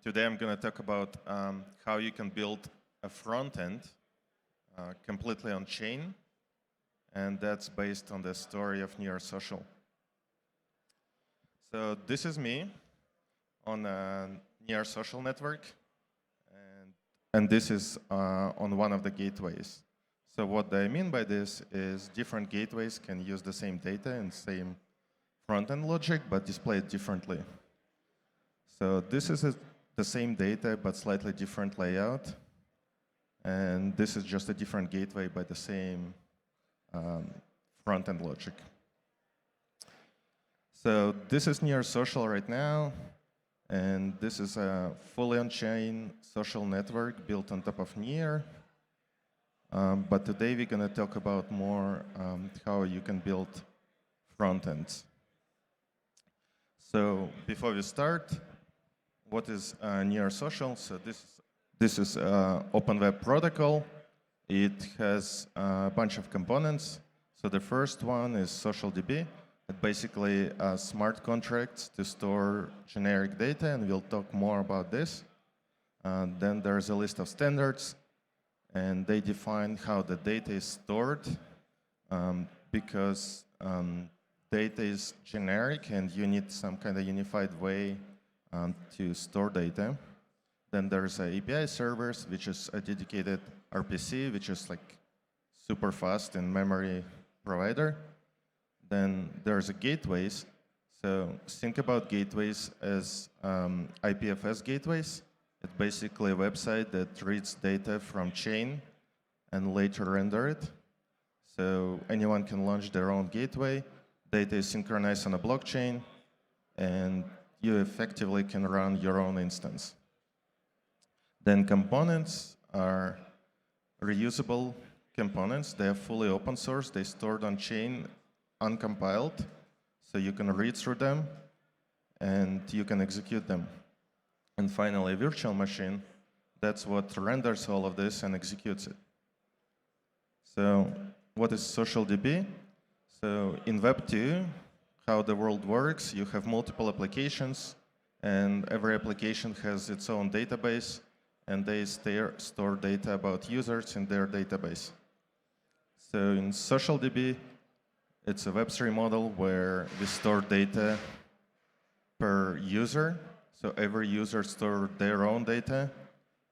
Today I'm going to talk about how you can build a front end completely on chain, and that's based on the story of near.social. So this is me on a near.social network, and this is on one of the gateways. So what I mean by this is different gateways can use the same data and same front-end logic, but display it differently. So this is the same data, but slightly different layout. And this is just a different gateway by the same front-end logic. So this is near.social right now. And this is a fully on-chain social network built on top of Near. But today we're going to talk about more how you can build front ends. So before we start, what is near.social? So this is Open Web Protocol. It has a bunch of components. So the first one is SocialDB. It basically smart contracts to store generic data, and we'll talk more about this. Then there's a list of standards, and they define how the data is stored because data is generic, and you need some kind of unified way to store data. Then there's API servers, which is a dedicated RPC, which is like super fast in memory provider. Then there's gateways. So think about gateways as IPFS gateways. It's basically a website that reads data from chain and later render it. So anyone can launch their own gateway. Data is synchronized on a blockchain, and you effectively can run your own instance. Then components are reusable components. They are fully open source. They're stored on chain, uncompiled, so you can read through them and you can execute them. And finally, virtual machine, that's what renders all of this and executes it. So what is SocialDB? So in Web 2, how the world works, you have multiple applications, and every application has its own database, and they store data about users in their database. So in SocialDB, it's a Web3 model where we store data per user. So every user stores their own data,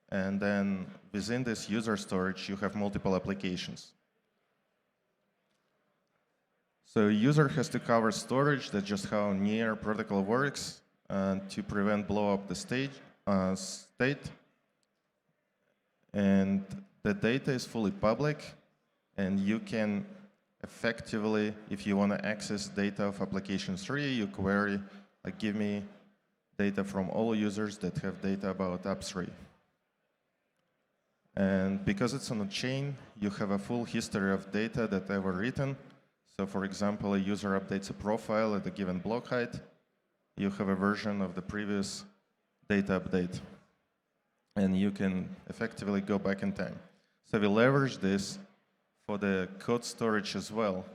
and then within this user storage, you have multiple applications. So a user has to cover storage. That's just how Near protocol works to prevent blow up the state. And the data is fully public, and you can effectively, if you want to access data of application 3, you query, like, give me data from all users that have data about app 3. And because it's on a chain, you have a full history of data that ever written. So for example, a user updates a profile at a given block height, you have a version of the previous data update. And you can effectively go back in time. So we leverage this for the code storage as well.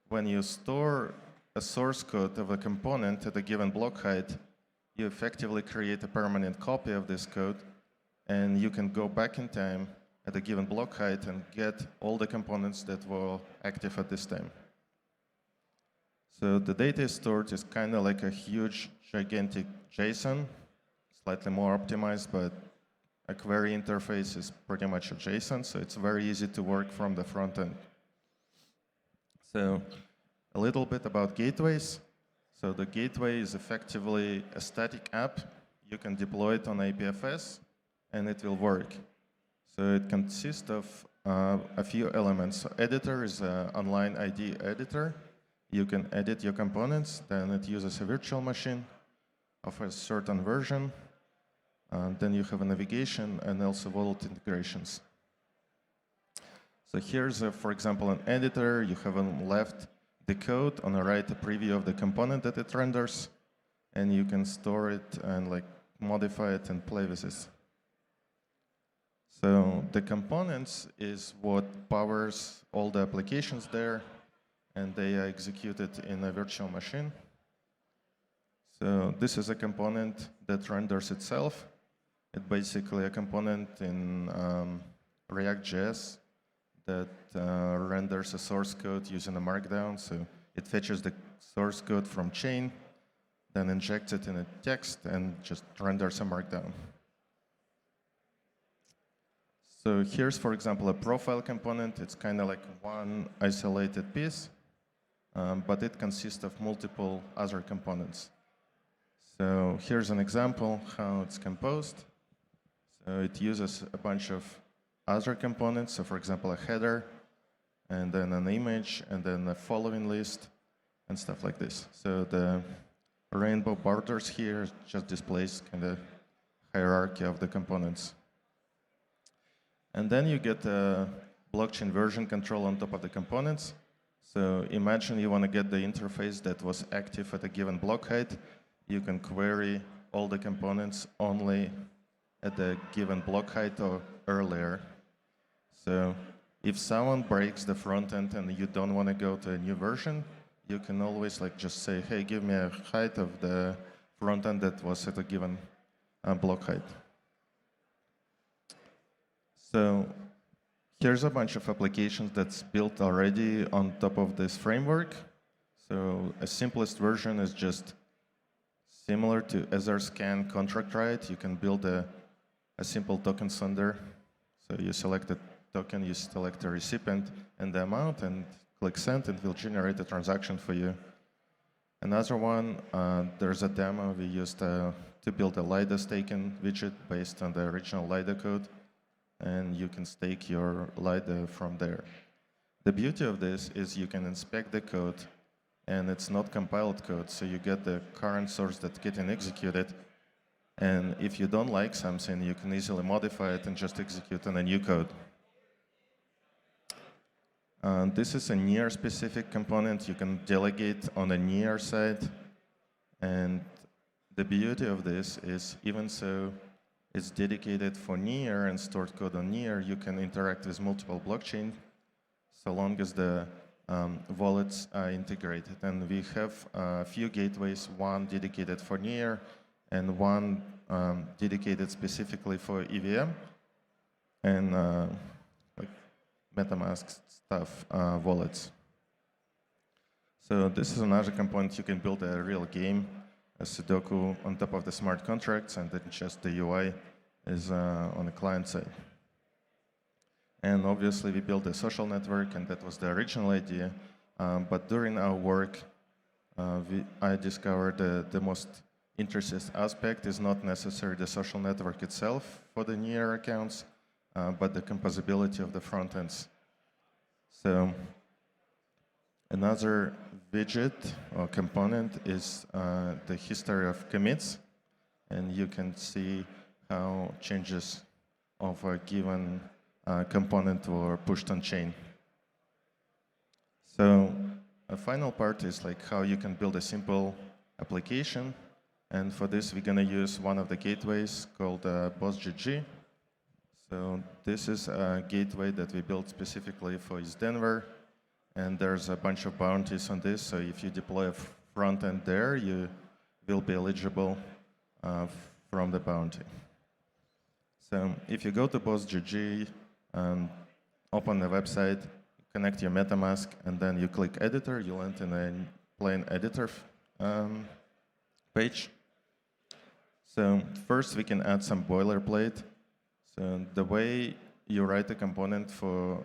When you store a source code of a component at a given block height, you effectively create a permanent copy of this code, and you can go back in time at a given block height and get all the components that were active at this time. So the data stored is kind of like a huge, gigantic JSON, slightly more optimized, but a query interface is pretty much a JSON, so it's very easy to work from the front end. So a little bit about gateways. So the gateway is effectively a static app. You can deploy it on IPFS, and it will work. So it consists of a few elements. So editor is an online ID editor. You can edit your components. Then it uses a virtual machine of a certain version. Then you have a navigation and also wallet integrations. So here's, for example, an editor. You have on the left the code, on the right a preview of the component that it renders, and you can store it and like modify it and play with this. So the components is what powers all the applications there, and they are executed in a virtual machine. So this is a component that renders itself. It's basically a component in React.js that renders a source code using a markdown. So it fetches the source code from chain, then injects it in a text, and just renders a markdown. So here's, for example, a profile component. It's kind of like one isolated piece, but it consists of multiple other components. So here's an example how it's composed. So it uses a bunch of other components. So for example, a header, and then an image, and then a following list, and stuff like this. So the rainbow borders here just displays kind of hierarchy of the components. And then you get a blockchain version control on top of the components. So imagine you want to get the interface that was active at a given block height. You can query all the components only at the given block height or earlier. So if someone breaks the front end and you don't want to go to a new version, you can always just say, hey, give me a height of the front end that was at a given block height. So here's a bunch of applications that's built already on top of this framework. So a simplest version is just similar to Etherscan contract write. You can build a simple token sender. So you select a token, you select the recipient and the amount, and click send, and it will generate a transaction for you. Another one, there's a demo we used to build a Lido staking widget based on the original Lido code, and you can stake your Lido from there. The beauty of this is you can inspect the code, and it's not compiled code, so you get the current source that's getting executed, and if you don't like something, you can easily modify it and just execute on a new code. This is a near-specific component. You can delegate on the near side, and the beauty of this is even so it's dedicated for near and stored code on near, you can interact with multiple blockchain so long as the wallets are integrated. And we have a few gateways, one dedicated for near and one dedicated specifically for EVM and like MetaMask stuff wallets. So this is another component. You can build a real game, a Sudoku on top of the smart contracts, and then just the UI is on the client side. And obviously, we built a social network, and that was the original idea. But during our work, I discovered the most interesting aspect is not necessarily the social network itself for the near accounts, but the composability of the front ends. So another widget or component is the history of commits, and you can see how changes of a given component were pushed on chain. So a final part is like how you can build a simple application, and for this we're going to use one of the gateways called BossGG. So this is a gateway that we built specifically for East Denver, and there's a bunch of bounties on this. So if you deploy a front end there, you will be eligible from the bounty. So if you go to BossGG, open the website, connect your MetaMask, and then you click editor, you'll end in a plain editor page. So first we can add some boilerplate. So the way you write a component for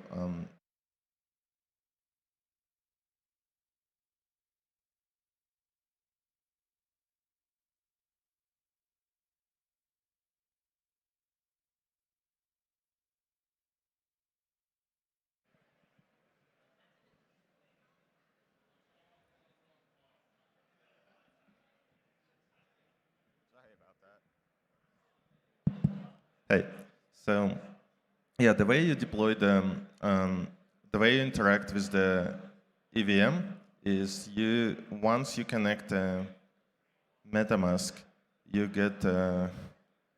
Hey, so yeah, the way you deploy the way you interact with the EVM is once you connect MetaMask, you get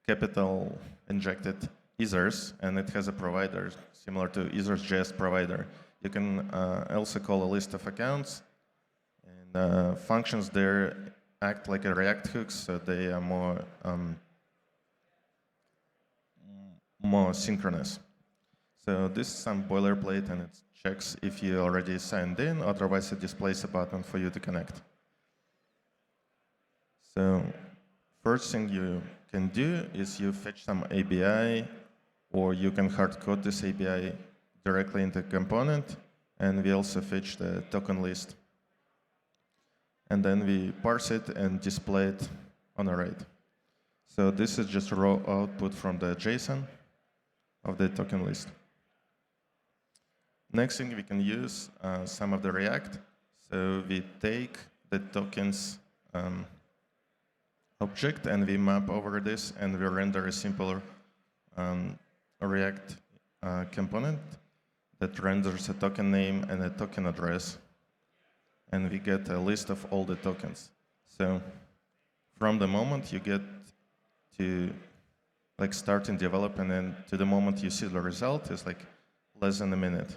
capital injected Ethers, and it has a provider similar to Ethers.js provider. You can also call a list of accounts, and functions there act like a React hooks, so they are more more synchronous. So this is some boilerplate, and it checks if you already signed in, otherwise it displays a button for you to connect. So first thing you can do is you fetch some ABI, or you can hard code this ABI directly into component, and we also fetch the token list. And then we parse it and display it on array. So this is just raw output from the JSON of the token list. Next thing, we can use some of the React. So we take the tokens object and we map over this, and we render a simple React component that renders a token name and a token address. And we get a list of all the tokens. So from the moment you get to start in development and to the moment you see the result is less than a minute.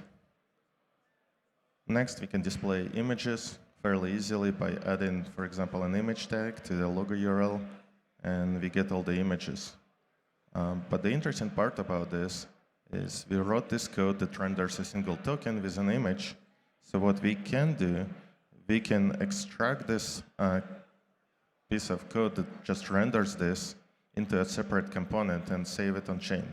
Next, we can display images fairly easily by adding, for example, an image tag to the logo URL, and we get all the images. But the interesting part about this is we wrote this code that renders a single token with an image. So what we can do, we can extract this piece of code that just renders this into a separate component and save it on chain.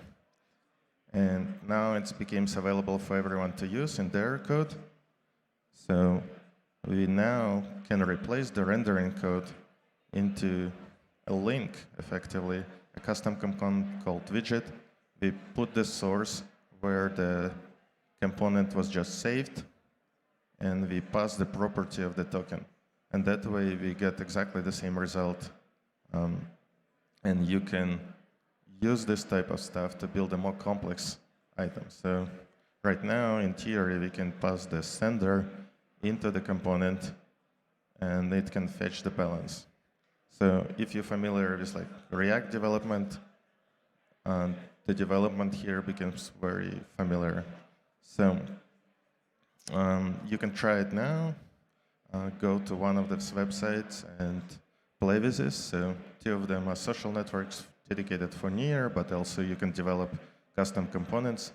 And now it becomes available for everyone to use in their code. So we now can replace the rendering code into a link, effectively, a custom component called widget. We put the source where the component was just saved, and we pass the property of the token. And that way we get exactly the same result. And you can use this type of stuff to build a more complex item. So right now, in theory, we can pass the sender into the component, and it can fetch the balance. So if you're familiar with React development, the development here becomes very familiar. So you can try it now. Go to one of these websites and play with this. So 2 of them are social networks dedicated for Near, but also you can develop custom components.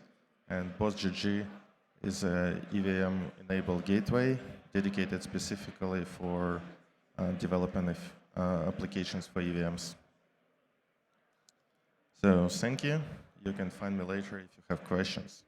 And BossGG is a EVM-enabled gateway dedicated specifically for developing applications for EVMs. So thank you. You can find me later if you have questions.